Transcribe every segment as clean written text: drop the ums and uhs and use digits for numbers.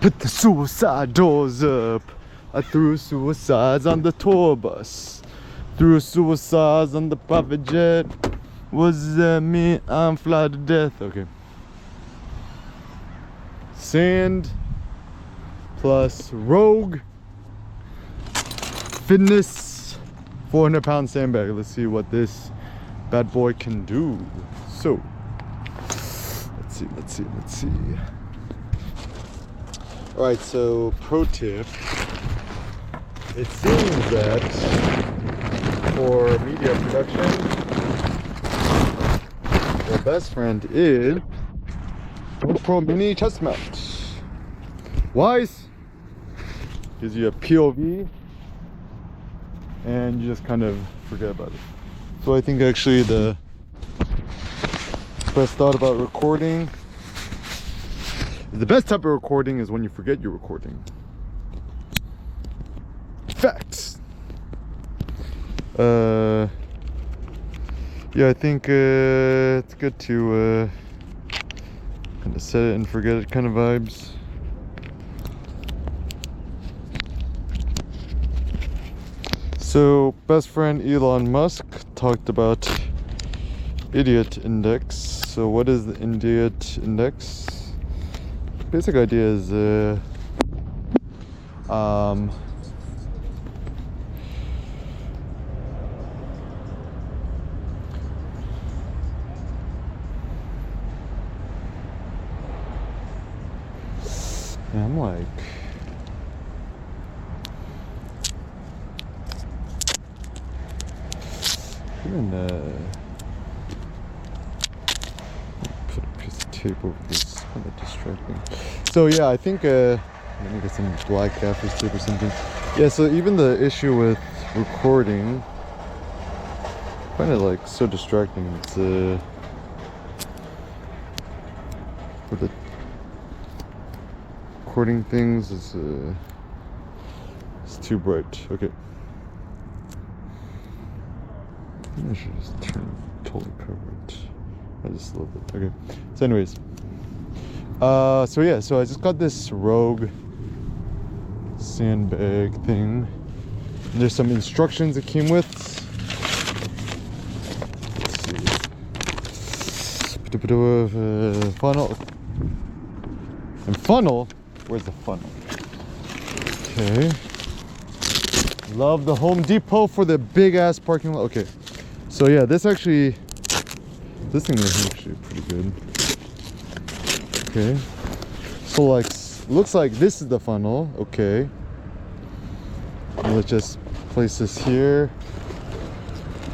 Put the suicide doors up. I threw suicides on the tour bus. Threw suicides on the private jet. What does that mean? I'm fly to death. Okay. Sand plus Rogue Fitness 400-pound sandbag. Let's see what this bad boy can do. So let's see. All right, so pro tip. It seems that for media production, your best friend is GoPro Mini chest mount. Wise, gives you a POV, and you just kind of forget about it. So I think actually the best thought about recording, the best type of recording is when you forget you're recording. Facts. Yeah, I think it's good to kind of set it and forget it kind of vibes. So best friend Elon Musk talked about idiot index. So what is the idiot index? Basic idea is yeah, I'm like even put a piece of tape over this, kind of distracting. So yeah, I think let me get some black gaffer's tape or something. Yeah, so even the issue with recording, I find it like so distracting. It's with the recording things is it's too bright. Okay, I should just totally cover it. I just love it. Okay, so anyways, so yeah, so I just got this Rogue sandbag thing. And there's some instructions it came with. Let's see. Funnel. And funnel. Where's the funnel? Okay. Love the Home Depot for the big ass parking lot. Okay. So yeah, this thing is actually pretty good. Okay. So like, looks like this is the funnel. Okay. And let's just place this here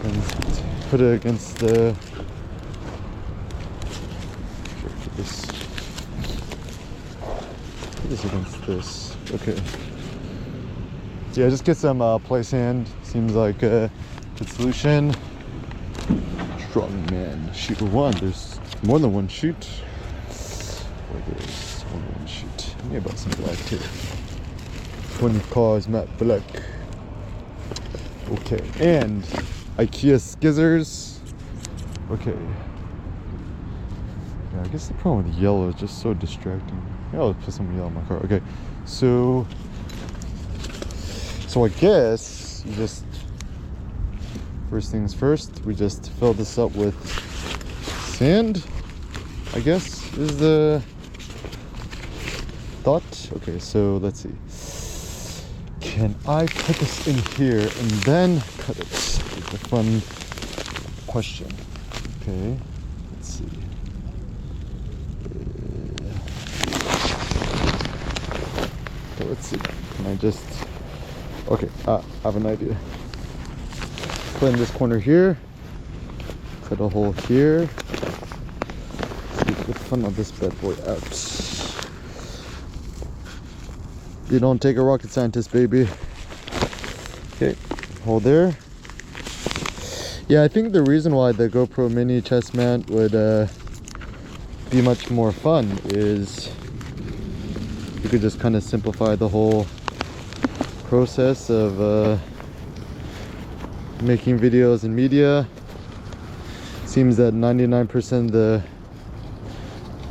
and put it against the. Put this against this. Okay. So yeah, just get some play sand. Seems like a good solution. Strong man, shooter one. There's more than one shoot. Or there's more than one shoot. Let me about some black here. 20 cars, matte black. Okay, and IKEA scissors. Okay. Yeah, I guess the problem with yellow is just so distracting. Yeah, I'll put some yellow in my car. Okay, so I guess you just, first things first, we just fill this up with sand, I guess is the thought. Okay, so let's see. Can I put this in here and then cut it? It's a fun question. Okay, let's see. Okay, let's see. Can I just... Okay, I have an idea. Put in this corner here. Cut a hole here. See if we can funnel this bad boy out. You don't take a rocket scientist, baby. Okay, hole there. Yeah, I think the reason why the GoPro Mini chest mount would be much more fun is you could just kind of simplify the whole process of making videos and media. Seems that 99% of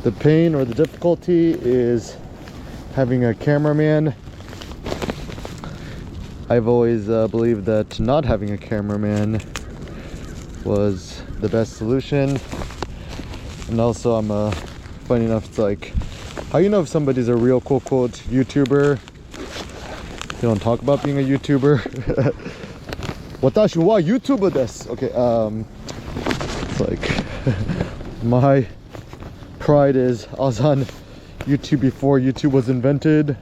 the pain or the difficulty is having a cameraman. I've always believed that not having a cameraman was the best solution. And also I'm funny enough, it's like, how you know if somebody's a real quote YouTuber? They don't talk about being a YouTuber. Watashi wa YouTuber desu. Okay, it's like my pride is I was on YouTube before YouTube was invented.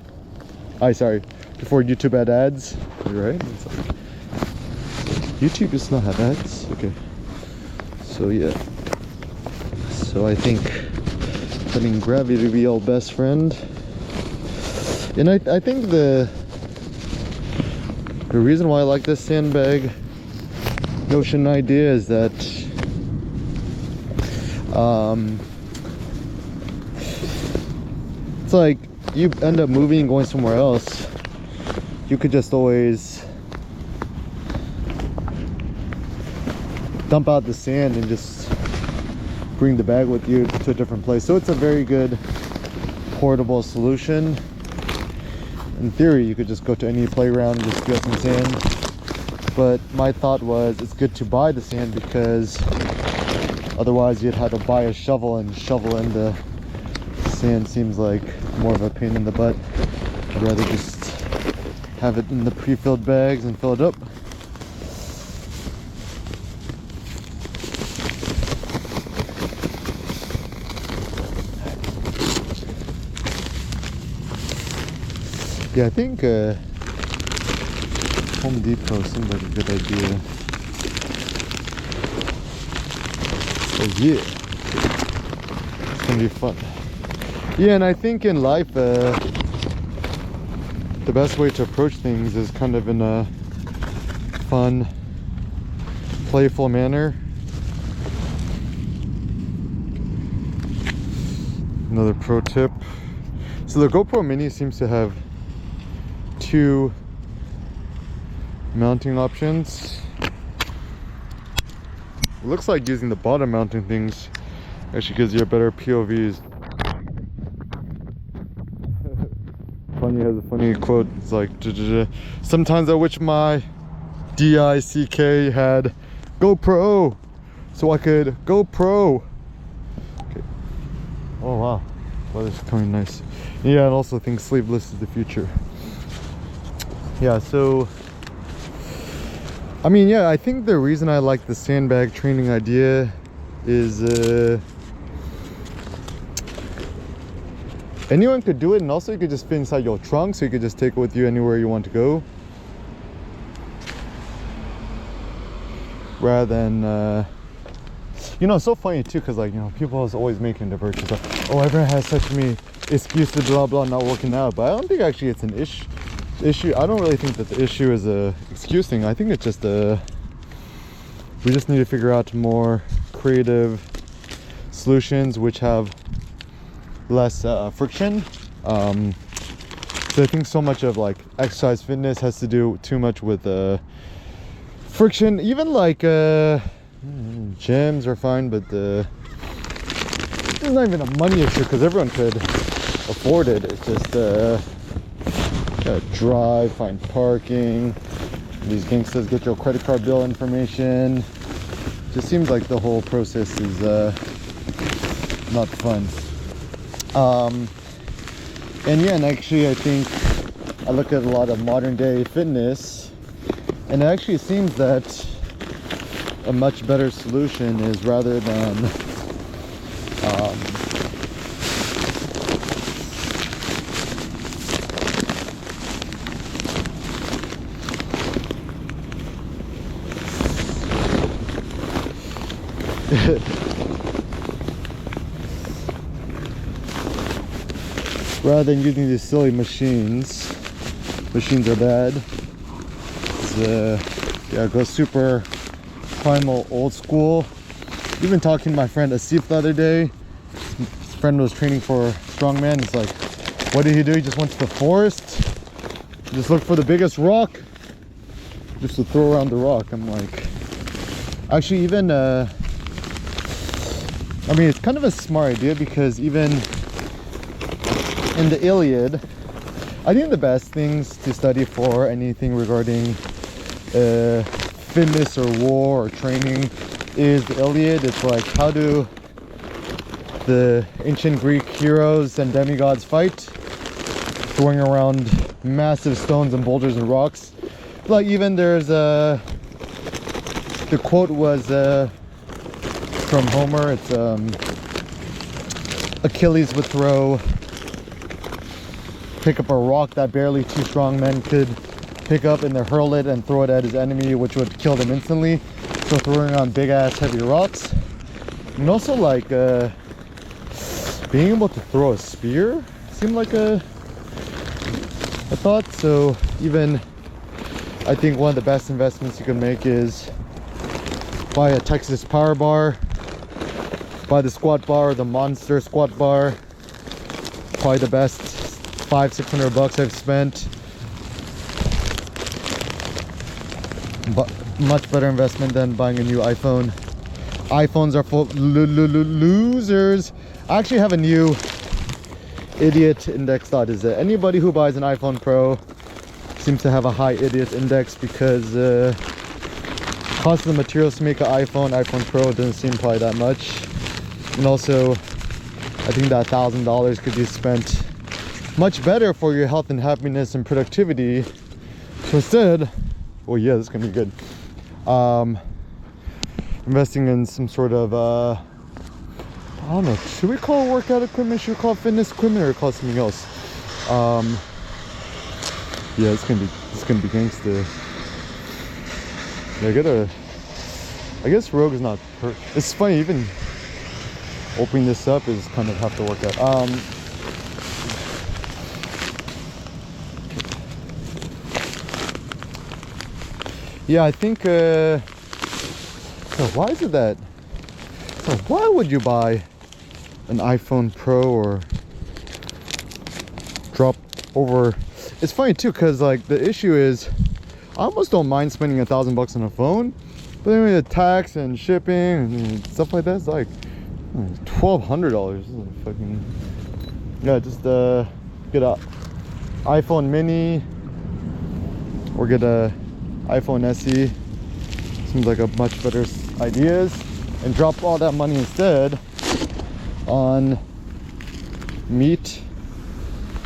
Before YouTube had ads. You're right. It's like, YouTube does not have ads. Okay. So yeah. So I think letting gravity be our best friend. And I think the reason why I like this sandbag notion idea is that it's like you end up moving and going somewhere else, you could just always dump out the sand and just bring the bag with you to a different place. So it's a very good portable solution. In theory, you could just go to any playground and just get some sand. But my thought was it's good to buy the sand because otherwise you'd have to buy a shovel and shovel in the sand. Seems like more of a pain in the butt. I'd rather just have it in the pre-filled bags and fill it up. Yeah, I think Home Depot seems like a good idea. So yeah, it's gonna be fun. Yeah, and I think in life, the best way to approach things is kind of in a fun, playful manner. Another pro tip. So the GoPro Mini seems to have two mounting options. It looks like using the bottom mounting things actually gives you a better POVs. Funny has a funny quote. It's like, sometimes I wish my DICK had GoPro so I could go pro. Okay. Oh wow, weather's coming nice. Yeah, and also think sleeveless is the future. Yeah, so I mean, yeah, I think the reason I like the sandbag training idea is anyone could do it, and also you could just fit inside your trunk, so you could just take it with you anywhere you want to go, rather than you know, it's so funny too, because like, you know, people is always making diversions like, oh, everyone has such many excuses, blah blah, not working out. But I don't think actually it's an issue. I don't really think that the issue is a excuse thing. I think it's just we just need to figure out more creative solutions which have less friction. So I think so much of like exercise fitness has to do too much with friction. Even like gyms are fine, but it's not even a money issue because everyone could afford it. It's just drive, find parking. These gangsters get your credit card bill information. Just seems like the whole process is not fun. And yeah, and actually I think I look at a lot of modern day fitness, and it actually seems that a much better solution is rather than rather than using these silly machines. Machines are bad. Yeah, go super primal, old school. Even talking to my friend Asif the other day. His friend was training for strongman. It's like, what did he do? He just went to the forest, just looked for the biggest rock, just to throw around the rock. I'm like, actually, even I mean, it's kind of a smart idea, because even in the Iliad, I think the best things to study for anything regarding fitness or war or training is the Iliad. It's like, how do the ancient Greek heroes and demigods fight, throwing around massive stones and boulders and rocks. Like, even there's the quote was from Homer. It's Achilles would pick up a rock that barely two strong men could pick up, and they hurl it and throw it at his enemy, which would kill them instantly. So throwing on big ass heavy rocks. And also like being able to throw a spear seemed like a thought. So even I think one of the best investments you can make is buy a Texas Power Bar, buy the squat bar, the Monster squat bar. Probably the best $500-600 I've spent. But much better investment than buying a new iPhone. iPhones are for losers. I actually have a new idiot index thought. Is that anybody who buys an iPhone Pro seems to have a high idiot index, because cost of the materials to make an iPhone Pro doesn't seem probably that much. And also I think that $1,000 could be spent much better for your health and happiness and productivity. So instead, well, yeah, this is gonna be good. Investing in some sort of I don't know, should we call it workout equipment, should we call it fitness equipment, or call it something else? Yeah, it's gonna be gangsta. Yeah, I guess Rogue is not it's funny, even opening this up is kind of have to work out. Yeah, I think so why is it that, so why would you buy an iPhone Pro or drop over? It's funny too, because like the issue is I almost don't mind spending $1,000 on a phone, but then the tax and shipping and stuff like that, it's like $1,200. This is fucking, yeah, just get a iPhone mini or get a iPhone SE. Seems like a much better ideas, and drop all that money instead on meat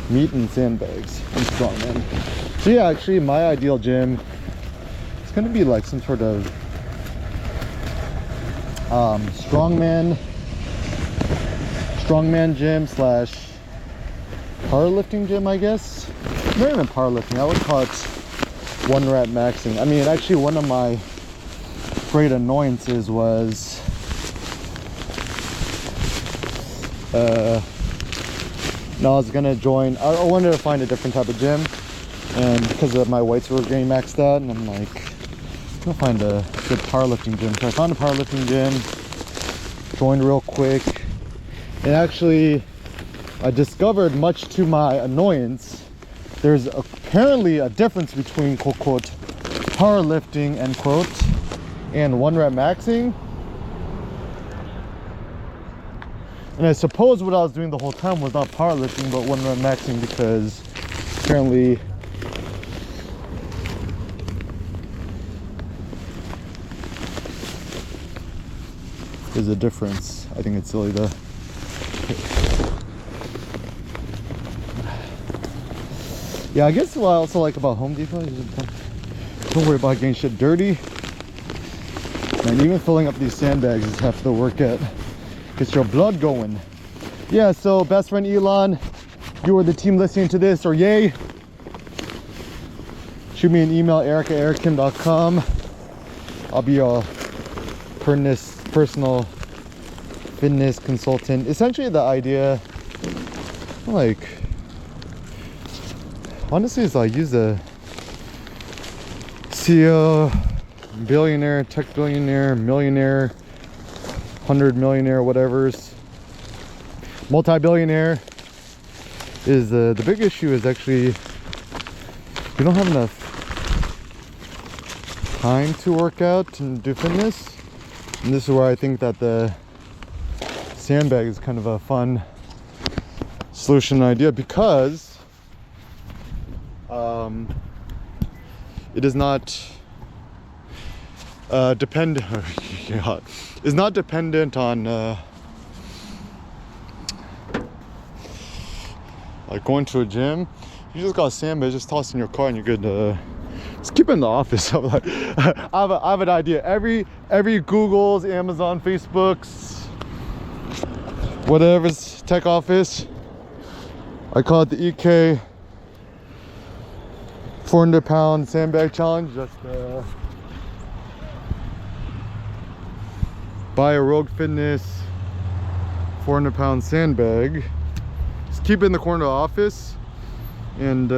and sandbags and strongman. So yeah, actually my ideal gym is going to be like some sort of strongman gym slash powerlifting gym, I guess. Not even powerlifting, I would call it one rep maxing. I mean, actually one of my great annoyances was now I was gonna join, I wanted to find a different type of gym, and because of my weights were getting maxed out, and I'm like, I'm gonna find a good powerlifting gym. So I found a powerlifting gym, joined real quick, and actually I discovered, much to my annoyance, there's apparently a difference between quote quote powerlifting end quote and one rep maxing. And I suppose what I was doing the whole time was not powerlifting but one rep maxing, because apparently there's a difference. I think it's silly to yeah, I guess what I also like about Home Depot is don't worry about getting shit dirty. And even filling up these sandbags is half the workout. Gets your blood going. Yeah, so best friend Elon, you are the team listening to this, or yay. Shoot me an email, eric@erickim.com. I'll be your personal fitness consultant. Essentially the idea, like, honestly, is I use a CEO, billionaire, tech billionaire, millionaire, 100 millionaire, whatever's, multi-billionaire, is the big issue is actually you don't have enough time to work out and do fitness. And this is where I think that the sandbag is kind of a fun solution idea, because it is not dependent. God, is not dependent on like going to a gym. You just got sandbags, just toss in your car and you're good to just keep it in the office. I'm like, I have an idea. Every Google's, Amazon, Facebook's, whatever's tech office, I call it the EK 400-pound sandbag challenge. Just buy a Rogue Fitness 400-pound sandbag. Just keep it in the corner of the office, and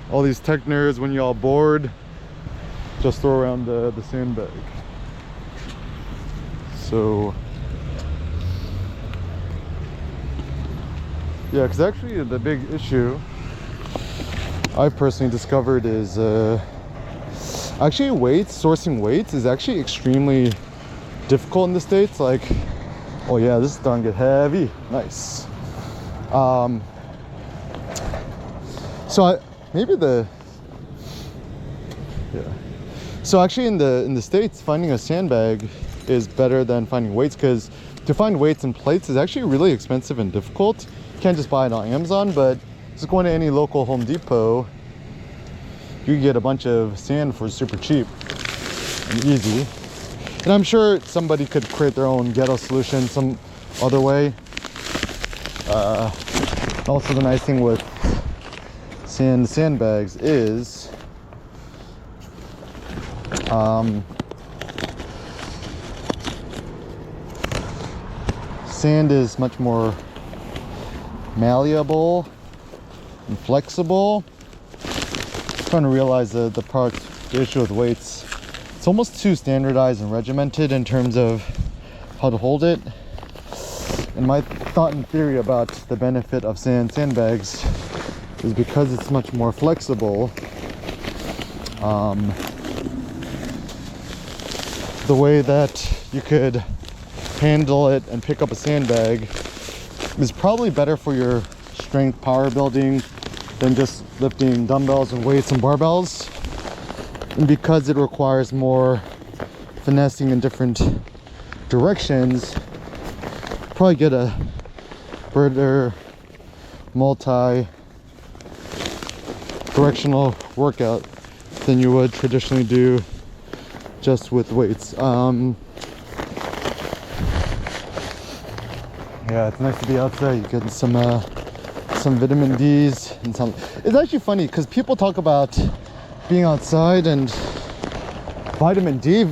all these tech nerds, when y'all bored, just throw around the sandbag. So yeah, because actually the big issue I've personally discovered is actually sourcing weights is actually extremely difficult in the States. Like, oh yeah, this is starting to get heavy. Nice. So actually in the States, finding a sandbag is better than finding weights, because to find weights and plates is actually really expensive and difficult. You can't just buy it on Amazon, but just going to any local Home Depot, you can get a bunch of sand for super cheap and easy. And I'm sure somebody could create their own ghetto solution some other way. Also, the nice thing with sandbags is sand is much more malleable and flexible. I'm trying to realize the issue with weights. It's almost too standardized and regimented in terms of how to hold it. And my thought and theory about the benefit of sandbags is because it's much more flexible. The way that you could handle it and pick up a sandbag is probably better for your strength power building than just lifting dumbbells and weights and barbells. And because it requires more finessing in different directions, probably get a better multi-directional workout than you would traditionally do just with weights. Yeah, it's nice to be outside. You get some vitamin D's and some. It's actually funny because people talk about being outside and vitamin D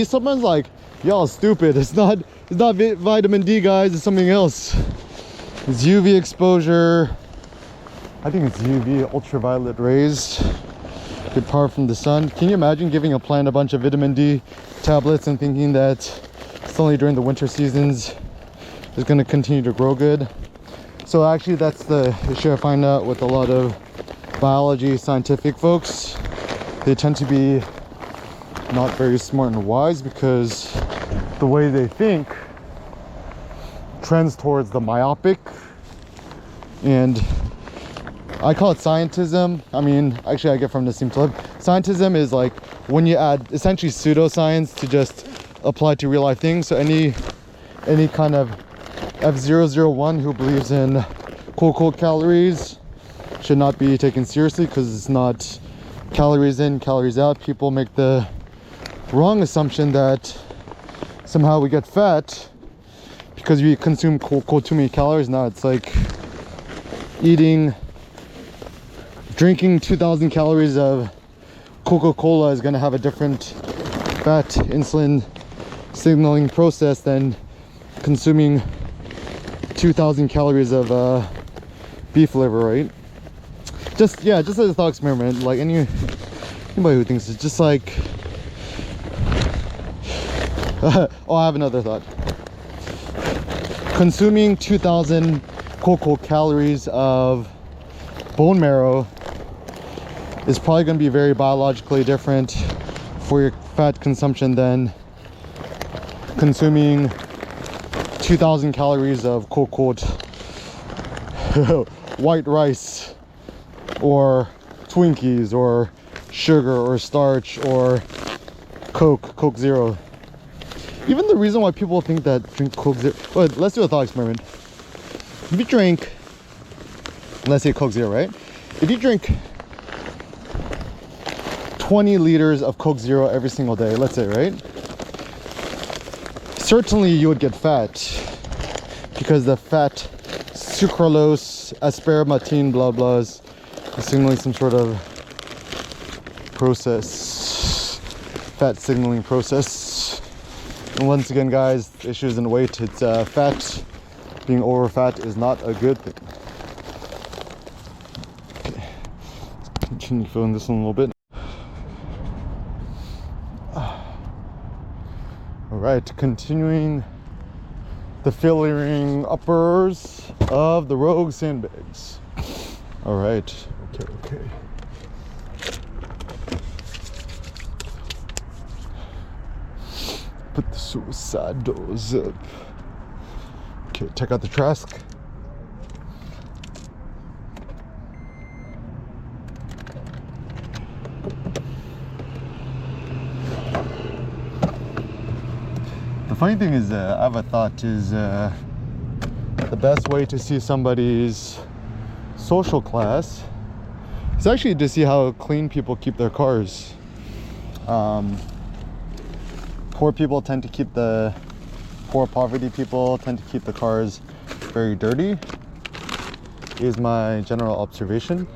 supplements. Like, y'all stupid. It's not vitamin D, guys. It's something else. It's UV exposure. I think it's UV, ultraviolet rays. Good power from the sun. Can you imagine giving a plant a bunch of vitamin D tablets and thinking that it's only during the winter seasons it's going to continue to grow good? So actually that's the issue I find out with a lot of biology scientific folks. They tend to be not very smart and wise because the way they think trends towards the myopic, and I call it scientism. I mean, actually I get from Nassim Taleb. Scientism is like when you add essentially pseudoscience to just apply to real life things. So any kind of F001 who believes in quote calories should not be taken seriously, because it's not calories in, calories out. People make the wrong assumption that somehow we get fat because we consume too many calories. Now it's like drinking 2,000 calories of Coca-Cola is going to have a different fat insulin signaling process than consuming 2,000 calories of beef liver, right? Just as a thought experiment. Like anybody who thinks it's just like oh, I have another thought. Consuming 2,000 calories of bone marrow is probably going to be very biologically different for your fat consumption than consuming 2,000 calories of quote white rice or Twinkies or sugar or starch or Coke Zero. Even the reason why people think that drink Coke Zero, well, let's do a thought experiment. If you drink, let's say Coke Zero, right? If you drink 20 liters of Coke Zero every single day, let's say, right? Certainly you would get fat because the fat sucralose, aspartame, blah blahs is signaling some sort of process, fat signaling process. And once again, guys, the issue isn't weight, it's fat. Being over fat is not a good thing. Okay. Let's continue filling this one a little bit. Alright, continuing the filling uppers of the Rogue sandbags. Alright, okay. Put the suicide doors up. Okay, check out the Trask. The funny thing is, I have a thought, is the best way to see somebody's social class is actually to see how clean people keep their cars. Poor poverty people tend to keep the cars very dirty, is my general observation.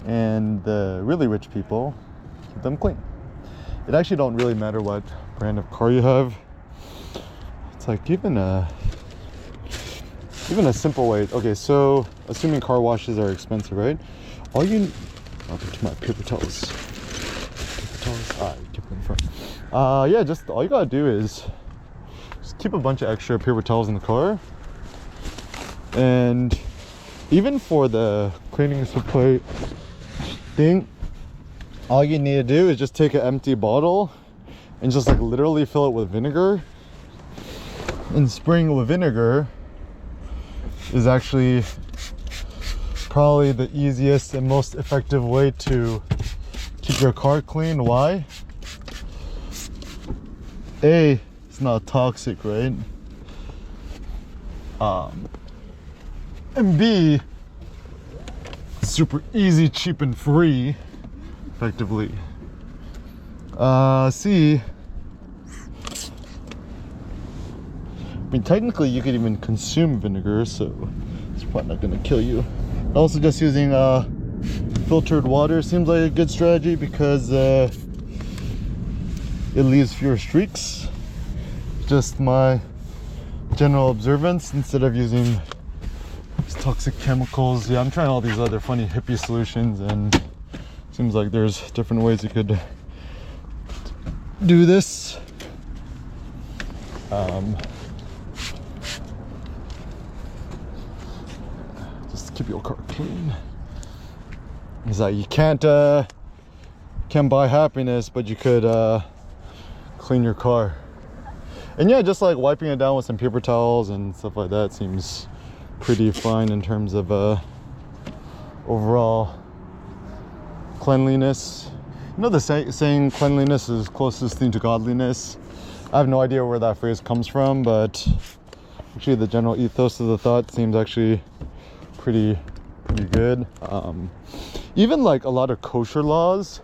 And the really rich people keep them clean. It actually don't really matter what brand of car you have. It's like even a simple way. Okay, so assuming car washes are expensive, right? I'll get to my paper towels. Keep them in front. Yeah, just all you gotta do is just keep a bunch of extra paper towels in the car. And even for the cleaning supply thing, all you need to do is just take an empty bottle and just like literally fill it with vinegar. And spraying it with vinegar is actually probably the easiest and most effective way to keep your car clean. Why? A, it's not toxic, right? And B, super easy, cheap, and free, effectively. C, I mean, technically you could even consume vinegar, so it's probably not gonna kill you. Also, just using filtered water seems like a good strategy because it leaves fewer streaks. Just my general observance, instead of using these toxic chemicals. Yeah, I'm trying all these other funny hippie solutions, and it seems like there's different ways you could do this. Just keep your car clean. It's like you can't buy happiness, but you could clean your car. And yeah, just like wiping it down with some paper towels and stuff like that seems pretty fine in terms of overall cleanliness. You know the saying cleanliness is closest thing to godliness. I have no idea where that phrase comes from, but actually the general ethos of the thought seems actually pretty good. Even like a lot of kosher laws,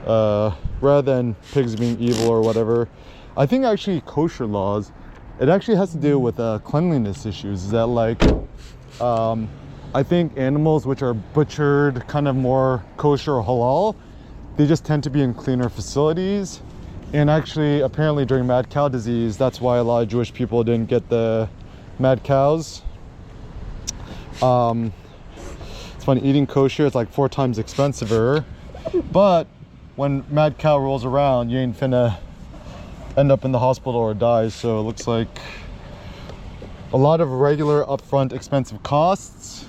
rather than pigs being evil or whatever, I think actually kosher laws, it actually has to do with cleanliness issues. Is that like I think animals which are butchered kind of more kosher or halal, they just tend to be in cleaner facilities. And actually apparently during mad cow disease, that's why a lot of Jewish people didn't get the mad cows. It's funny, eating kosher, it's like 4 times expensiver, but when mad cow rolls around, you ain't finna end up in the hospital or die. So it looks like a lot of regular upfront expensive costs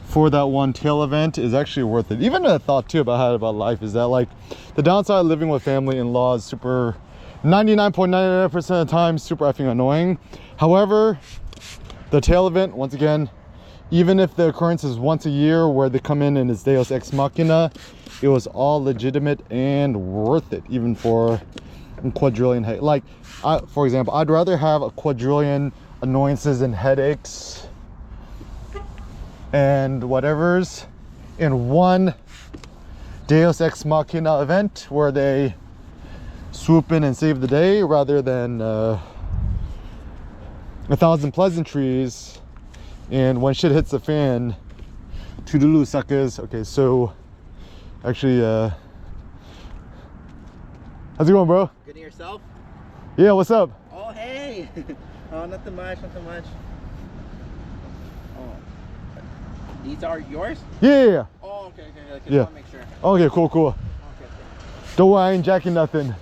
for that one tail event is actually worth it. Even a thought too about life is that like the downside of living with family in law is super 99.99% of the time super effing annoying. However, the tail event, once again, even if the occurrence is once a year where they come in and it's Deus Ex Machina, it was all legitimate and worth it, even for a quadrillion like for example, I'd rather have a quadrillion annoyances and headaches and whatever's in one Deus Ex Machina event where they swoop in and save the day, rather than 1,000 pleasantries and when shit hits the fan, toodaloo suckers. Okay, so actually how's it going, bro? Good to yourself? Yeah, what's up? Oh, hey. Oh, nothing much, nothing much. Oh, these are yours? Yeah. Oh, okay. I just Yeah. want to make sure. Okay, cool. Okay. Don't worry, I ain't jacking nothing.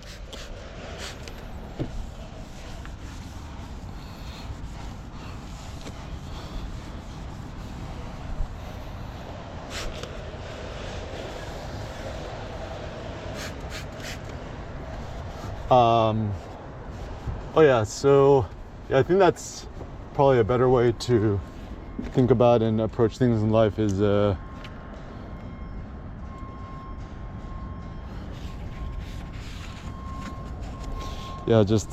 Oh yeah, so yeah, I think that's probably a better way to think about and approach things in life is yeah, just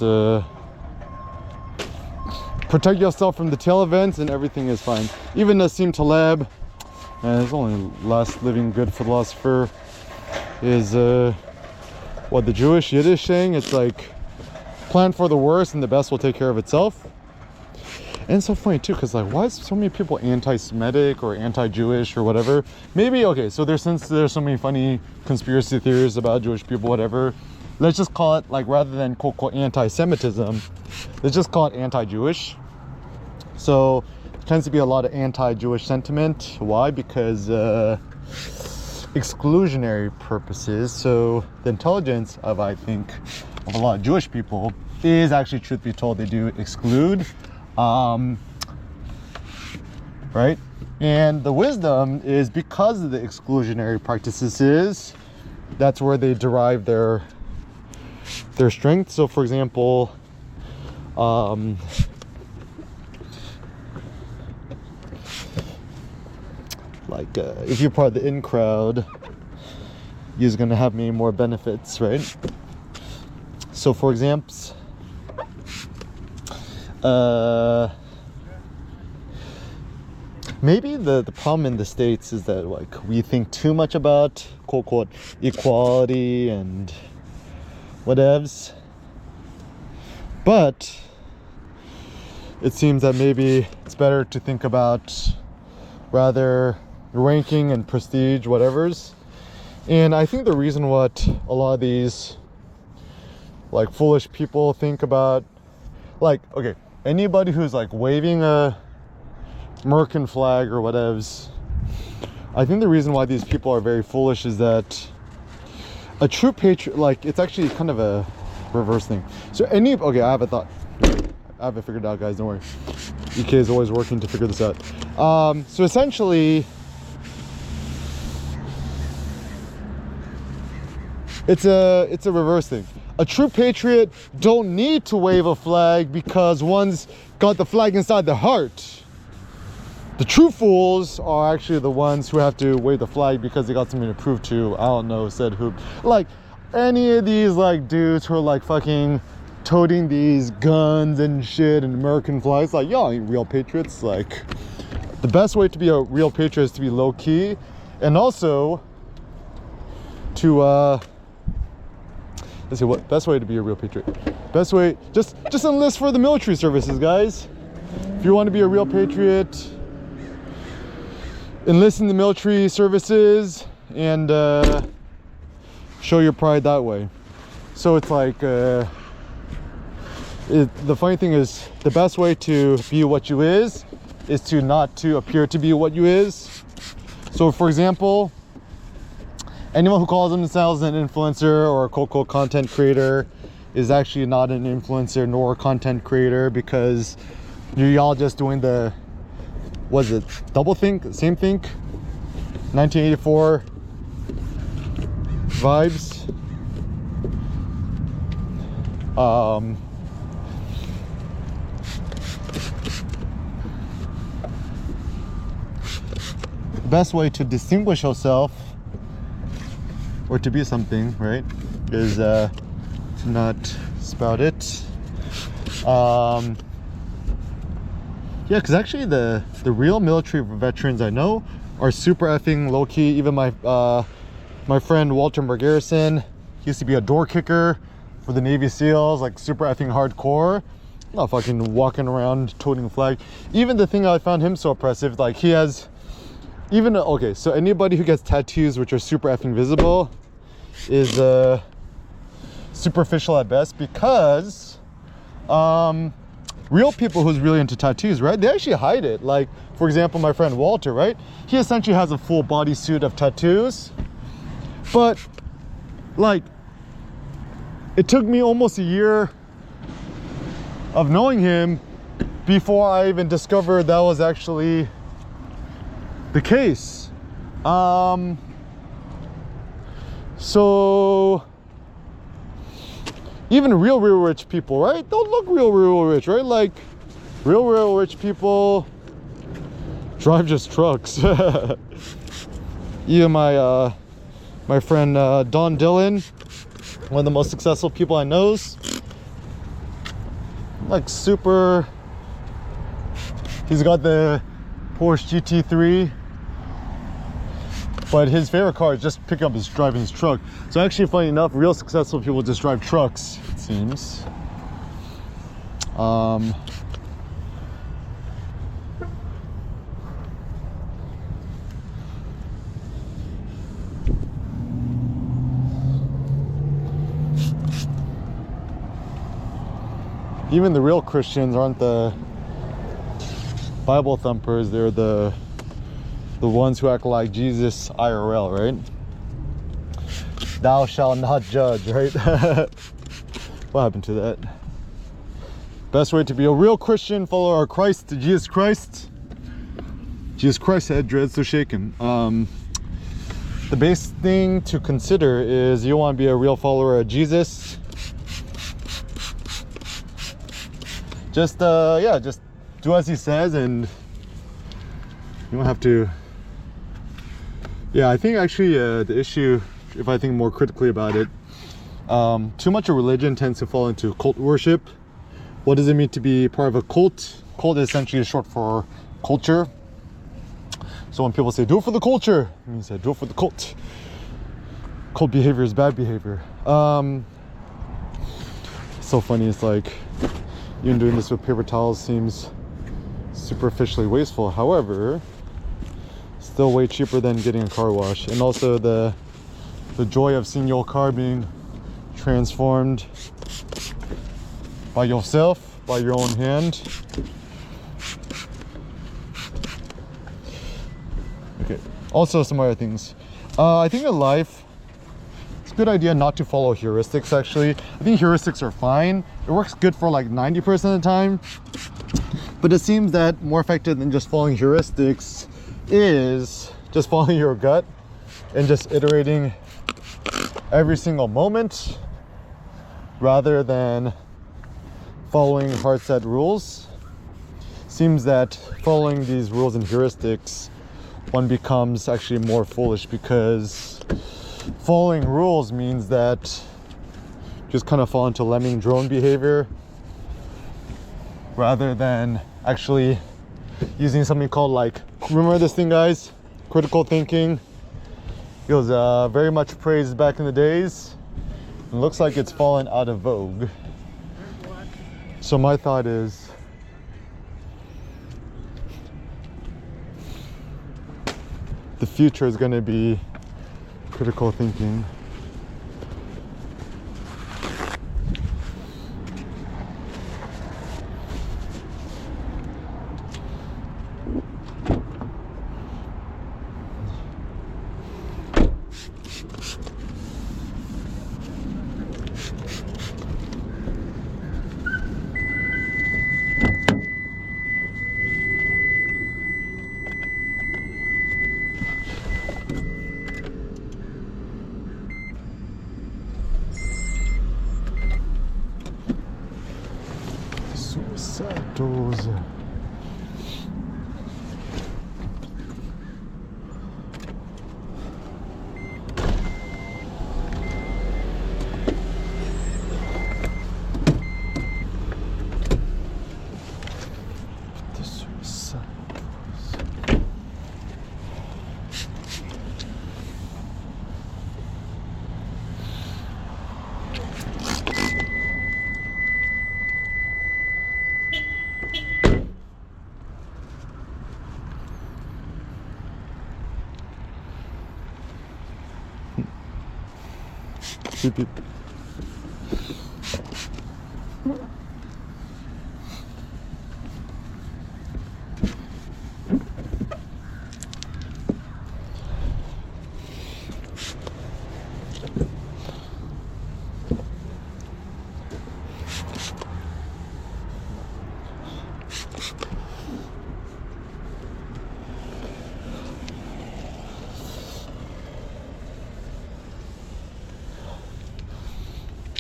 protect yourself from the tail events and everything is fine. Even Nassim Taleb, and his only last living good philosopher is what the Jewish Yiddish saying, it's like plan for the worst and the best will take care of itself. And it's so funny too, because like, why is so many people anti-Semitic or anti-Jewish or whatever? Maybe, okay, so since there's so many funny conspiracy theories about Jewish people, whatever, let's just call it, like, rather than quote anti-Semitism, let's just call it anti-Jewish. So there tends to be a lot of anti-Jewish sentiment. Why? Because exclusionary purposes. So the intelligence of, I think, of a lot of Jewish people is actually, truth be told, they do exclude, right? And the wisdom is because of the exclusionary practices, that's where they derive their strength. So for example, like if you're part of the in crowd, you're gonna have many more benefits, right? So for example, maybe the problem in the States is that, like, we think too much about quote equality and whatevs, but it seems that maybe it's better to think about rather ranking and prestige whatevers. And I think the reason what a lot of these, like, foolish people think about, like, okay, anybody who's like waving a American flag or whatevs, I think the reason why these people are very foolish is that a true patriot, like, it's actually kind of a reverse thing. So okay, I have a thought. I have it figured out, guys, don't worry. EK is always working to figure this out. So essentially, it's a reverse thing. A true patriot don't need to wave a flag because one's got the flag inside the heart. The true fools are actually the ones who have to wave the flag because they got something to prove to, I don't know, said who. Like, any of these, like, dudes who are like fucking toting these guns and shit and American flags, like, y'all ain't real patriots. Like, the best way to be a real patriot is to be low key, and also to let's see, what best way to be a real patriot? Best way, just enlist for the military services, guys. If you want to be a real patriot, enlist in the military services and show your pride that way. So it's like, the funny thing is, the best way to be what you is to not to appear to be what you is. So for example, anyone who calls themselves an influencer or a quote content creator is actually not an influencer nor a content creator, because y'all just doing the, was it double think, same think, 1984 vibes. best way to distinguish yourself or to be something, right, is to not spout it. Yeah, because actually the real military veterans I know are super effing low-key. Even my friend Walter Margarrison, he used to be a door kicker for the Navy SEALs, like super effing hardcore. Not fucking walking around toting a flag. Even the thing I found him so impressive, like he has even, okay, so anybody who gets tattoos which are super effing visible is superficial at best, because real people who's really into tattoos, right, they actually hide it. Like, for example, my friend Walter, right, he essentially has a full bodysuit of tattoos, but like it took me almost a year of knowing him before I even discovered that was actually the case. So even real rich people, right, don't look real rich, right? Like real rich people drive just trucks. Even my friend Don Dillon, one of the most successful people I knows, like super, he's got the Porsche GT3, but his favorite car is just picking up driving his truck. So actually, funny enough, real successful people just drive trucks, it seems. Even the real Christians aren't the Bible thumpers. They're the ones who act like Jesus IRL, right? Thou shalt not judge, right? What happened to that? Best way to be a real Christian follower of Christ, Jesus Christ. Jesus Christ had dreads to shake him. The base thing to consider is you want to be a real follower of Jesus. Just yeah, just do as he says, and you don't have to. Yeah, I think actually the issue, if I think more critically about it, too much of religion tends to fall into cult worship. What does it mean to be part of a cult? Cult is essentially short for culture. So when people say do it for the culture, it means do it for the cult. Cult behavior is bad behavior. It's so funny. It's like even doing this with paper towels seems superficially wasteful. However, still way cheaper than getting a car wash. And also the joy of seeing your car being transformed by yourself, by your own hand. Okay, also some other things. I think in life, it's a good idea not to follow heuristics actually. I think heuristics are fine. It works good for like 90% of the time. But it seems that more effective than just following heuristics is just following your gut and just iterating every single moment rather than following hard set rules. Seems that following these rules and heuristics, one becomes actually more foolish, because following rules means that you just kind of fall into lemming drone behavior rather than actually using something called, like, remember this thing, guys? Critical thinking. It was very much praised back in the days. It looks like it's fallen out of vogue. So my thought is, the future is going to be critical thinking. Suicidos. Beep, beep.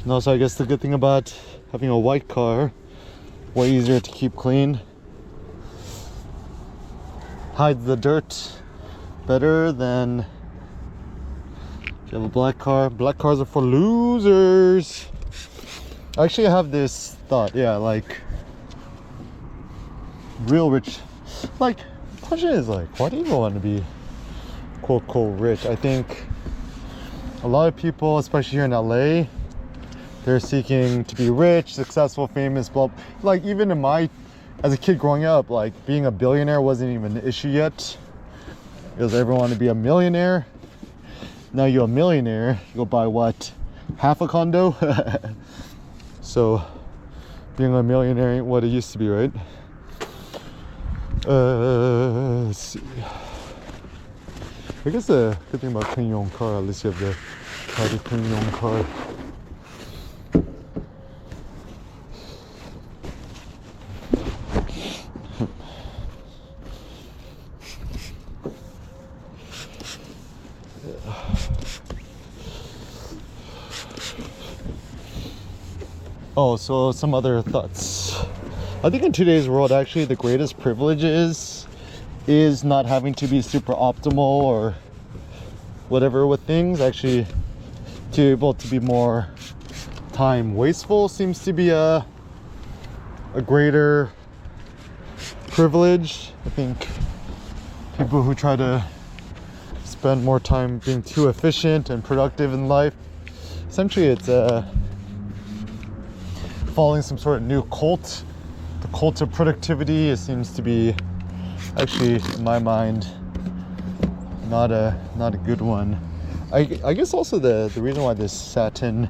And also, I guess the good thing about having a white car, way easier to keep clean, hides the dirt better than if you have a black car. Black cars are for losers. I actually have this thought, yeah, like real rich, like the question is like, why do you even want to be quote quote rich? I think a lot of people, especially here in LA, they're seeking to be rich, successful, famous, blah. Like even in as a kid growing up, like being a billionaire wasn't even an issue yet. Because everyone wanted to be a millionaire. Now you're a millionaire, you go buy what? Half a condo? So being a millionaire ain't what it used to be, right? Let's see. I guess the good thing about cleaning your own car, at least you have the how to clean your own car. Oh, so some other thoughts. I think in today's world, actually, the greatest privilege is not having to be super optimal or whatever with things. Actually, to be able to be more time wasteful seems to be a greater privilege. I think people who try to spend more time being too efficient and productive in life, essentially it's following some sort of new cult, the cult of productivity. It seems to be actually, in my mind, not a good one. I guess also the reason why this satin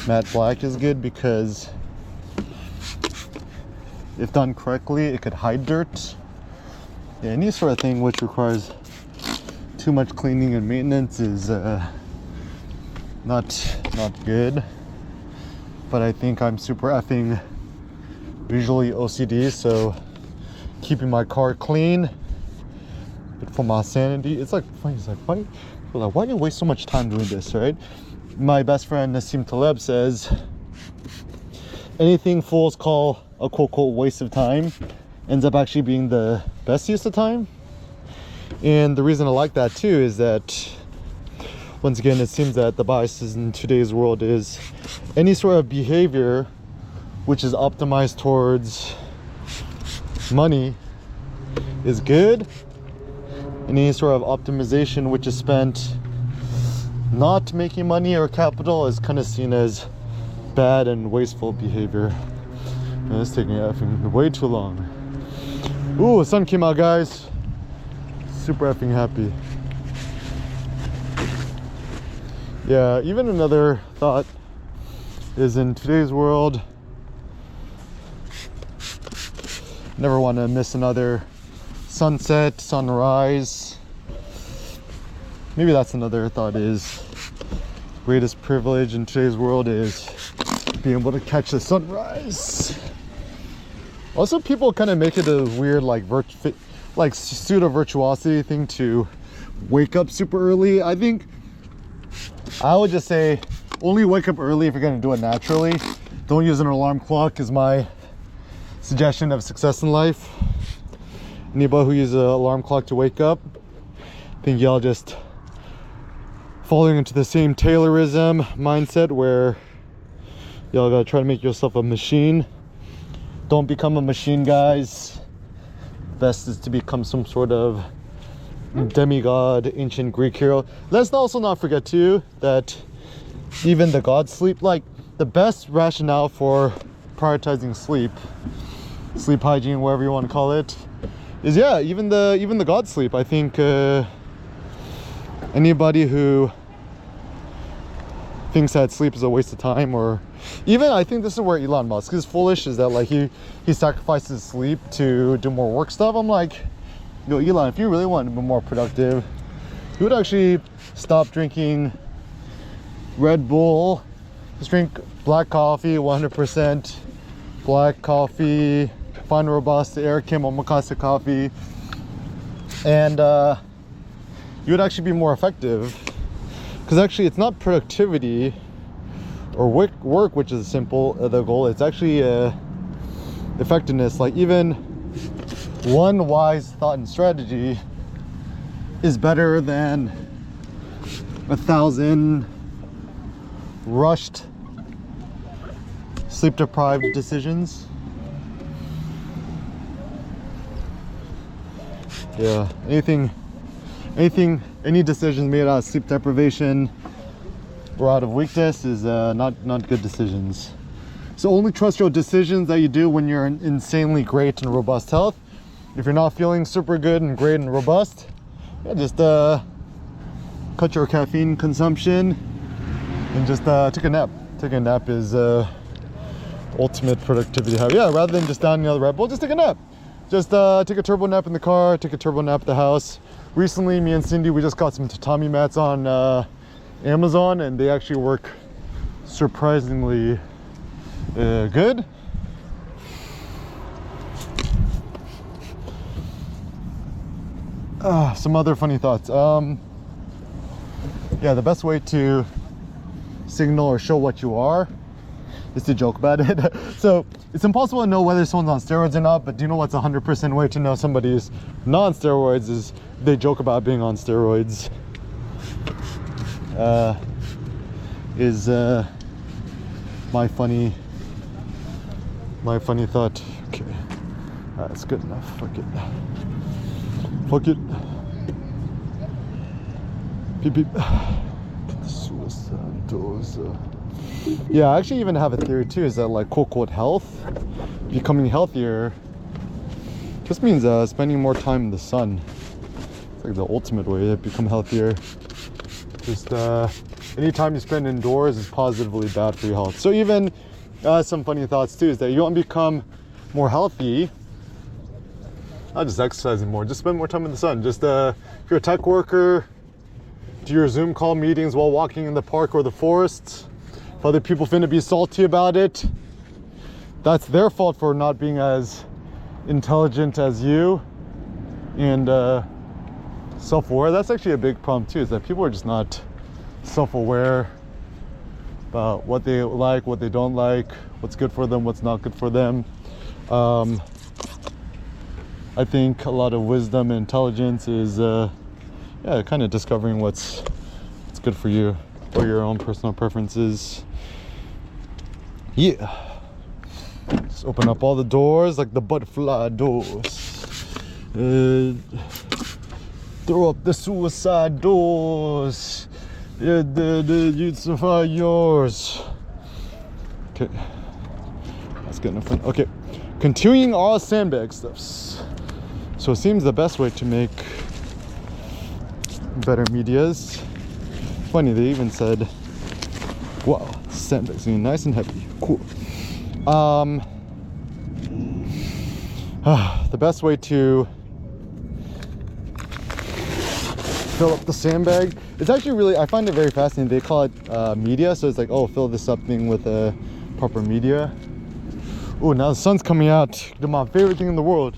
matte black is good, because if done correctly, it could hide dirt. Yeah, any sort of thing which requires too much cleaning and maintenance is not good. But I think I'm super effing visually OCD, so keeping my car clean, but for my sanity, it's like funny. It's like why do you waste so much time doing this, right? My best friend Nassim Taleb says anything fools call a quote quote waste of time ends up actually being the best use of time. And the reason I like that too is that, once again, it seems that the biases in today's world is any sort of behavior which is optimized towards money is good, and any sort of optimization which is spent not making money or capital is kind of seen as bad and wasteful behavior. Man, it's taking effing way too long. Ooh, the sun came out, guys. Super effing happy. Yeah, even another thought is, in today's world, never want to miss another sunset, sunrise. Maybe that's another thought, is greatest privilege in today's world is being able to catch the sunrise. Also, people kind of make it a weird like pseudo virtuosity thing to wake up super early. I think I would just say only wake up early if you're going to do it naturally. Don't use an alarm clock is my suggestion of success in life. Anybody who uses an alarm clock to wake up, I think y'all just falling into the same Taylorism mindset where y'all gotta try to make yourself a machine. Don't become a machine, guys. Best is to become some sort of demigod, ancient Greek hero. Let's also not forget too that even the gods sleep. Like, the best rationale for prioritizing sleep hygiene, whatever you want to call it, is yeah, even the gods sleep. I think anybody who thinks that sleep is a waste of time, or even I think this is where Elon Musk is foolish, is that like he sacrifices sleep to do more work stuff. I'm like, yo, Elon, if you really want to be more productive, you would actually stop drinking Red Bull, just drink black coffee, 100% black coffee, fine Robusta, Air Kim Omakase coffee, and you would actually be more effective. Because actually it's not productivity or work which is simple, the goal. It's actually effectiveness. Like even one wise thought and strategy is better than 1,000 rushed, sleep deprived decisions. Yeah, any decisions made out of sleep deprivation or out of weakness is not good decisions. So only trust your decisions that you do when you're in insanely great and robust health. If you're not feeling super good and great and robust, yeah, just cut your caffeine consumption and just take a nap. Taking a nap is ultimate productivity habit. Yeah, rather than just downing the Red Bull, just take a nap. Just take a turbo nap in the car, take a turbo nap at the house. Recently, me and Cindy, we just got some tatami mats on Amazon, and they actually work surprisingly good. Some other funny thoughts. Yeah, the best way to signal or show what you are is to joke about it. So it's impossible to know whether someone's on steroids or not, but do you know what's 100% way to know somebody's not on steroids is they joke about being on steroids. My funny thought. Okay, that's good enough. Fuck it. Beep beep. Suicide doors. Yeah, I actually even have a theory too, is that like quote health, becoming healthier, just means spending more time in the sun. It's like the ultimate way to become healthier. Just any time you spend indoors is positively bad for your health. So even some funny thoughts too is that you want to become more healthy, not just exercising more, just spend more time in the sun. Just if you're a tech worker, do your Zoom call meetings while walking in the park or the forest. If other people finna be salty about it, that's their fault for not being as intelligent as you and self-aware. That's actually a big problem too, is that people are just not self-aware about what they like, what they don't like, what's good for them, what's not good for them. I think a lot of wisdom and intelligence is kind of discovering what's good for you or your own personal preferences. Yeah, just open up all the doors like the butterfly doors. Throw up the suicide doors. Yeah, the youths are yours. Okay, that's good enough. Okay, continuing all sandbag stuffs. So it seems the best way to make better medias. Funny, they even said, wow, sandbags are nice and heavy. Cool. The best way to fill up the sandbag, it's actually really, I find it very fascinating. They call it media, so it's like, oh, fill this up thing with a proper media. Oh, now the sun's coming out. My favorite thing in the world.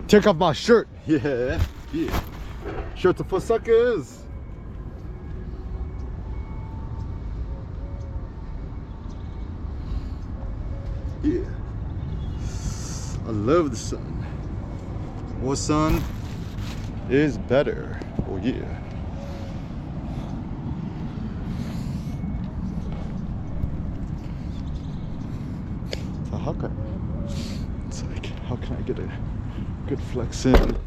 Take off my shirt. Yeah. Shirts are for suckers. Yeah. I love the sun. More sun is better. Oh yeah. So how can I get a good flex in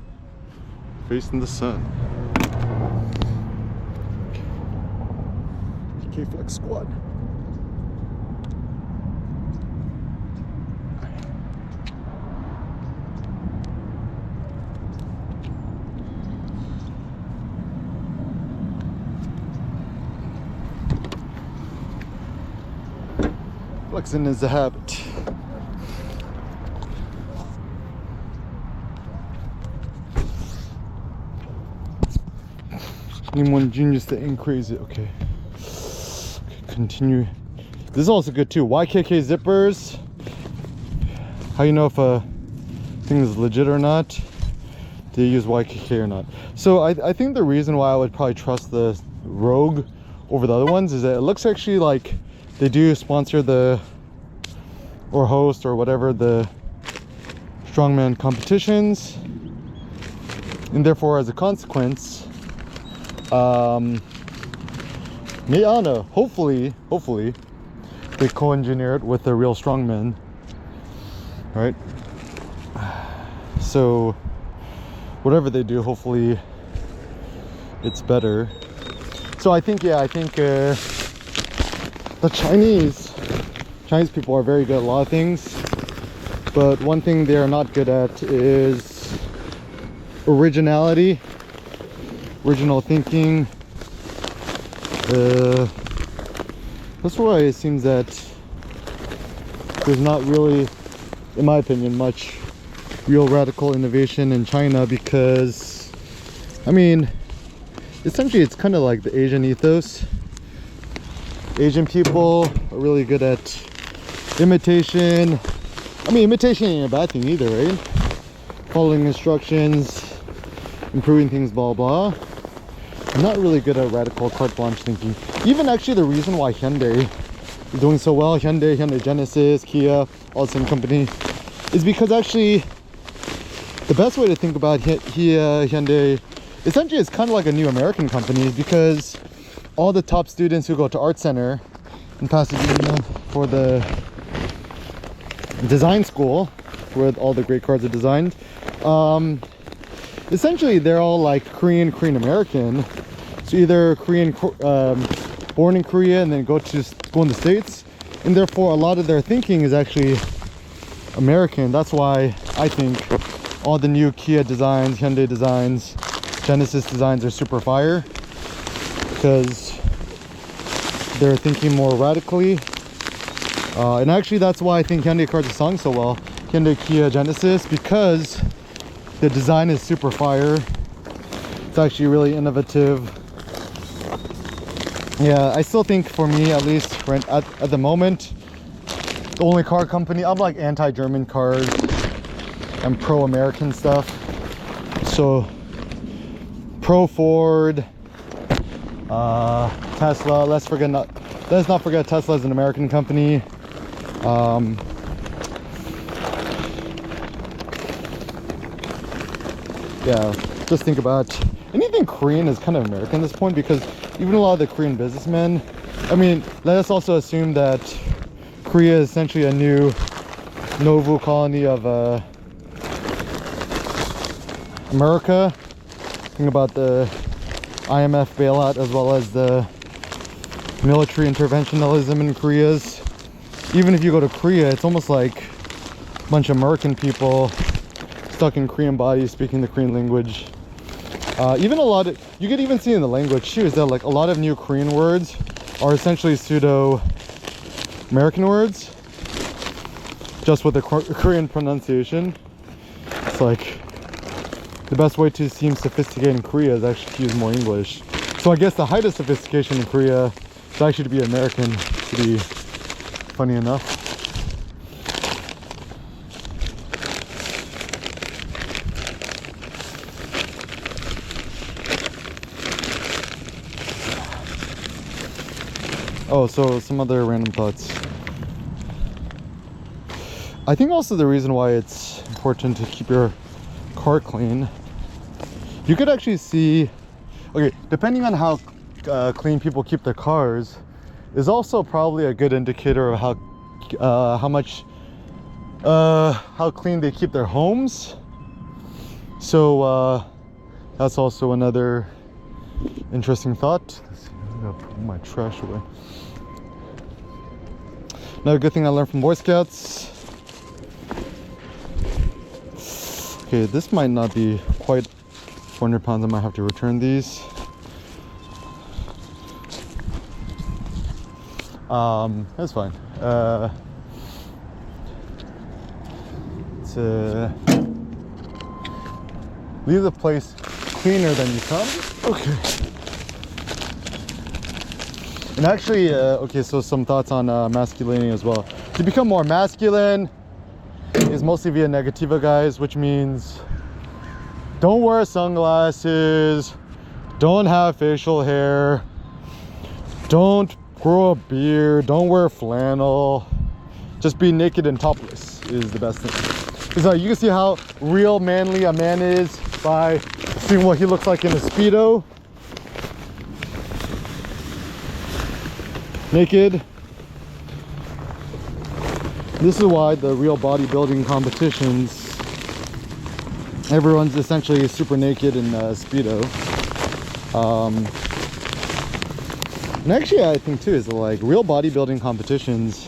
facing the sun? K-Flex squad. Flexing is a habit. Need one genius that ain't crazy. Okay. Continue. This is also good too. YKK zippers. How you know if a thing is legit or not? Do you use YKK or not? So I think the reason why I would probably trust the Rogue over the other ones is that it looks actually like they do sponsor the or host or whatever the strongman competitions, and therefore as a consequence, I don't know, hopefully they co-engineer it with the real strongmen, right? So whatever they do, hopefully it's better. So I think the Chinese people are very good at a lot of things, but one thing they are not good at is originality, original thinking. That's why it seems that there's not really, in my opinion, much real radical innovation in China, because I mean, essentially it's kind of like the Asian ethos. Asian people are really good at imitation. I mean, imitation ain't a bad thing either, right? Following instructions, improving things, blah blah. I'm not really good at radical carte blanche thinking. Even actually the reason why Hyundai is doing so well, Hyundai Genesis, Kia, all the same company, is because actually the best way to think about Hyundai, essentially it's kind of like a new American company, because all the top students who go to Art Center in Pasadena for the design school where all the great cars are designed, essentially they're all like Korean American. So either Korean born in Korea and then go in the States, and therefore a lot of their thinking is actually American. That's why I think all the new Kia designs, Hyundai designs, Genesis designs are super fire, because they're thinking more radically. And actually that's why I think Hyundai cars are selling so well, Hyundai, Kia, Genesis, because the design is super fire. It's actually really innovative. Yeah, I still think, for me at least, at the moment, the only car company, I'm like anti-German cars, I'm pro-American stuff. So pro Ford, Tesla. Let's not forget Tesla is an American company. Yeah, just think about anything Korean is kind of American at this point, because even a lot of the Korean businessmen, I mean, let us also assume that Korea is essentially a new Novu colony of America. Think about the IMF bailout as well as the military interventionism in Korea's. Even if you go to Korea, it's almost like a bunch of American people stuck in Korean bodies speaking the Korean language. Even a lot of, you could even see in the language too, is that like a lot of new Korean words are essentially pseudo American words, just with the Korean pronunciation. It's like the best way to seem sophisticated in Korea is actually to use more English. So I guess the height of sophistication in Korea is actually to be American, to be funny enough. Oh, so some other random thoughts. I think also the reason why it's important to keep your car clean, you could actually see, okay, depending on how clean people keep their cars, is also probably a good indicator of how clean they keep their homes. So that's also another interesting thought. Let's see, I'm gonna put my trash away. Another good thing I learned from Boy Scouts. Okay, this might not be quite 400 pounds. I might have to return these. That's fine. to leave the place cleaner than you come. Okay. And actually, okay, so some thoughts on masculinity as well. To become more masculine is mostly via negativa, guys, which means don't wear sunglasses, don't have facial hair, don't grow a beard, don't wear flannel, just be naked and topless is the best thing. Because you can see how real manly a man is by seeing what he looks like in a Speedo. Naked. This is why the real bodybuilding competitions, everyone's essentially super naked in Speedo. And actually, I think too is that, like, real bodybuilding competitions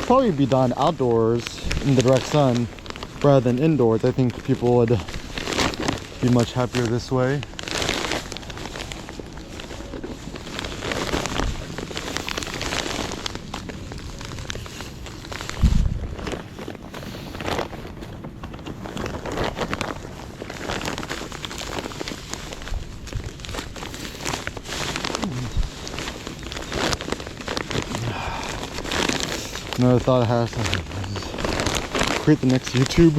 probably be done outdoors in the direct sun rather than indoors. I think people would be much happier this way. Another thought I have is create the next YouTube.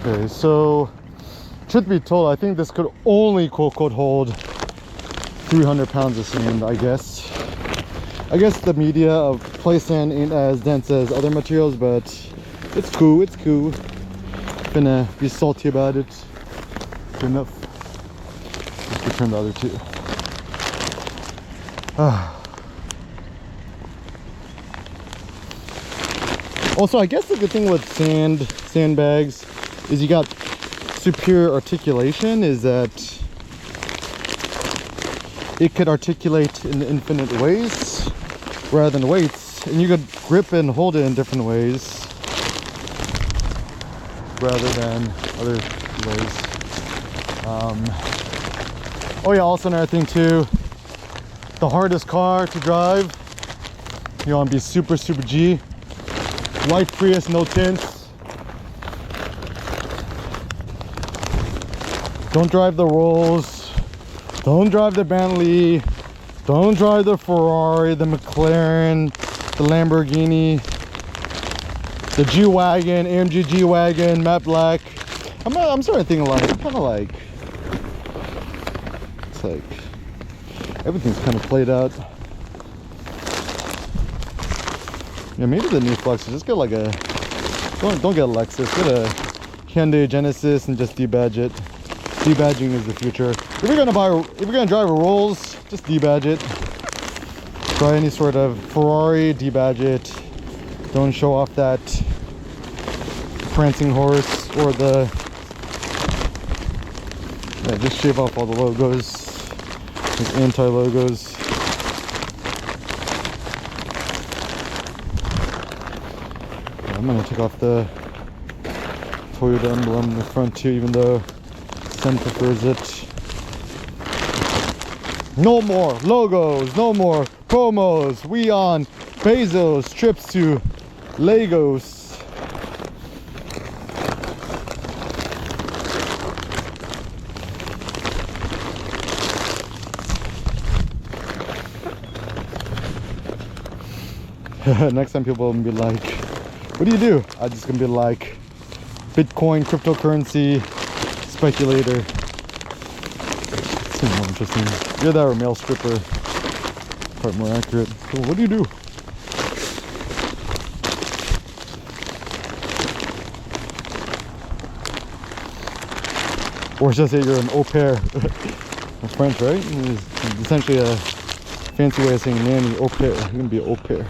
Okay, so truth be told, I think this could only quote unquote hold 300 pounds of sand, I guess. I guess the media of play sand ain't as dense as other materials, but it's cool, it's cool. Gonna be salty about it. Good enough. Let's return the other two. Also, I guess the good thing with sandbags is you got superior articulation, is that it could articulate in infinite ways rather than weights, and you could grip and hold it in different ways rather than other ways. Oh yeah, also another thing too, the hardest car to drive, you want to be super G. White Prius, no tints. Don't drive the Rolls. Don't drive the Bentley, don't drive the Ferrari, the McLaren, the Lamborghini, the G-Wagon, AMG G-Wagon, matte black. I'm starting to think like, kind of like, it's like, everything's kind of played out. Yeah, maybe the new Flex, just get like a, don't get a Lexus, get a Hyundai Genesis and just debadge it. Debadging is the future. If you're gonna drive a Rolls, just debadge it. Try any sort of Ferrari, debadge it. Don't show off that prancing horse or the, yeah, just shave off all the logos, these anti-logos. Yeah, I'm gonna take off the Toyota emblem in the front too, even though Sen prefers it. No more logos, no more promos. We on Bezos trips to Lagos. Next time people will be like, what do you do? I'm just gonna be like, Bitcoin, cryptocurrency, speculator. Seems more interesting. You're that or male stripper. Part more accurate. So what do you do? Or just say you're an au pair. That's French, right? It's essentially a fancy way of saying nanny, au pair. You're gonna be an au pair.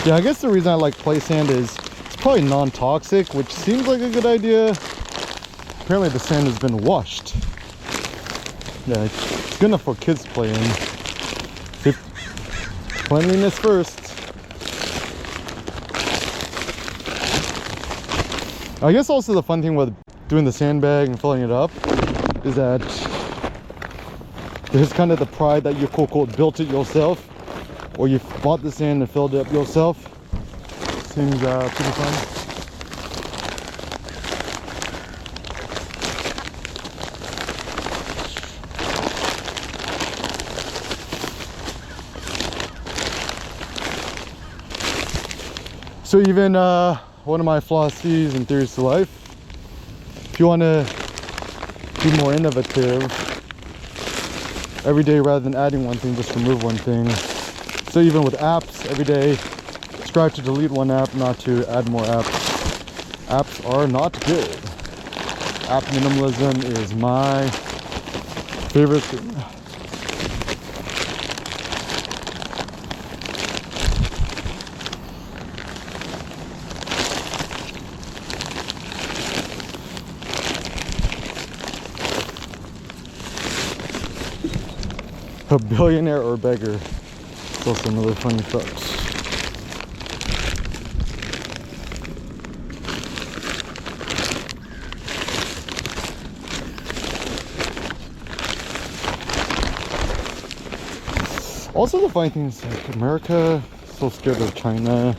Yeah, I guess the reason I like play sand is it's probably non-toxic, which seems like a good idea. Apparently the sand has been washed. Yeah, it's good enough for kids to play in. Cleanliness first. I guess also the fun thing with doing the sandbag and filling it up is that there's kind of the pride that you quote built it yourself, or you bought the sand and filled it up yourself. Seems pretty fun. So even one of my philosophies and theories to life, if you want to be more innovative every day, rather than adding one thing, just remove one thing. So even with apps, every day strive to delete one app, not to add more apps. Apps are not good. App minimalism is my favorite thing. A billionaire or beggar. It's also another funny fact. Also, the funny thing is, like, America is so scared of China.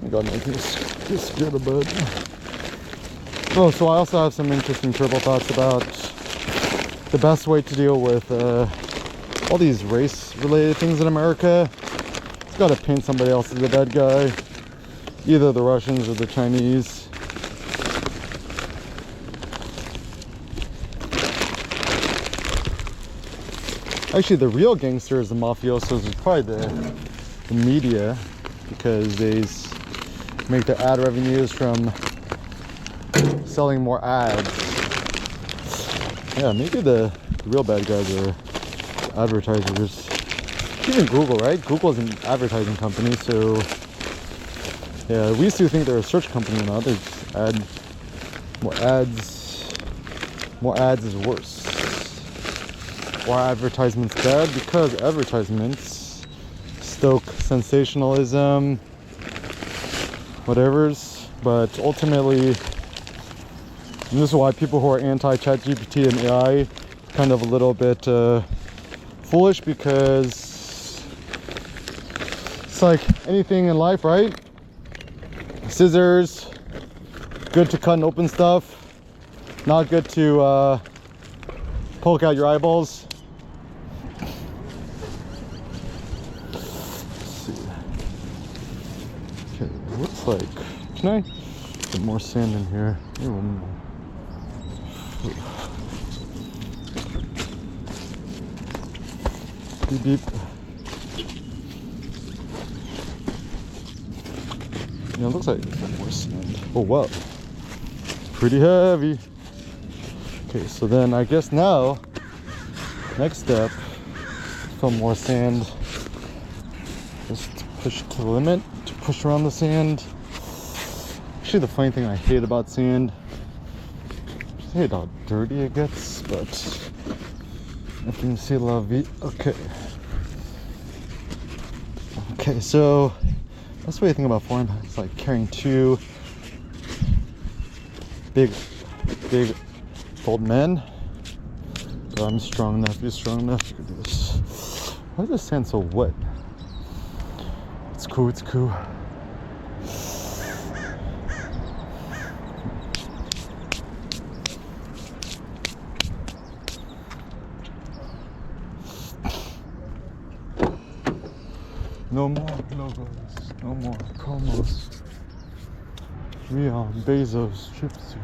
I got nothing to scared about. Oh, so I also have some interesting turbo thoughts about the best way to deal with all these race-related things in America. It's got to paint somebody else as the bad guy, either the Russians or the Chinese. Actually, the real gangsters, the mafiosos, is probably the media, because they make their ad revenues from selling more ads. Yeah, maybe the real bad guys are advertisers. Even Google, right? Google is an advertising company, so yeah, we used to think they're a search company. Now they just add more ads. More ads is worse. Why advertisements bad? Because advertisements stoke sensationalism, whatever's, but ultimately, and this is why people who are anti-ChatGPT and AI kind of a little bit foolish, because it's like anything in life, right? Scissors, good to cut and open stuff, not good to poke out your eyeballs. Let's see. Okay, it looks like, can I get more sand in here? Maybe one more. Beep beep. Yeah, it looks like more sand. Oh wow, pretty heavy. Okay, so then I guess now, next step, fill more sand. Just push to the limit, to push around the sand. Actually, the funny thing I hate about sand, I hate how dirty it gets, but if you can see la vie. Okay. Okay, so that's the way I think about form. It's like carrying two big old men. But I'm strong enough. You're strong enough. You can do this. Why is this sand so wet? It's cool. It's cool. No more logos, no more promos. We are Bezos, Gypsy.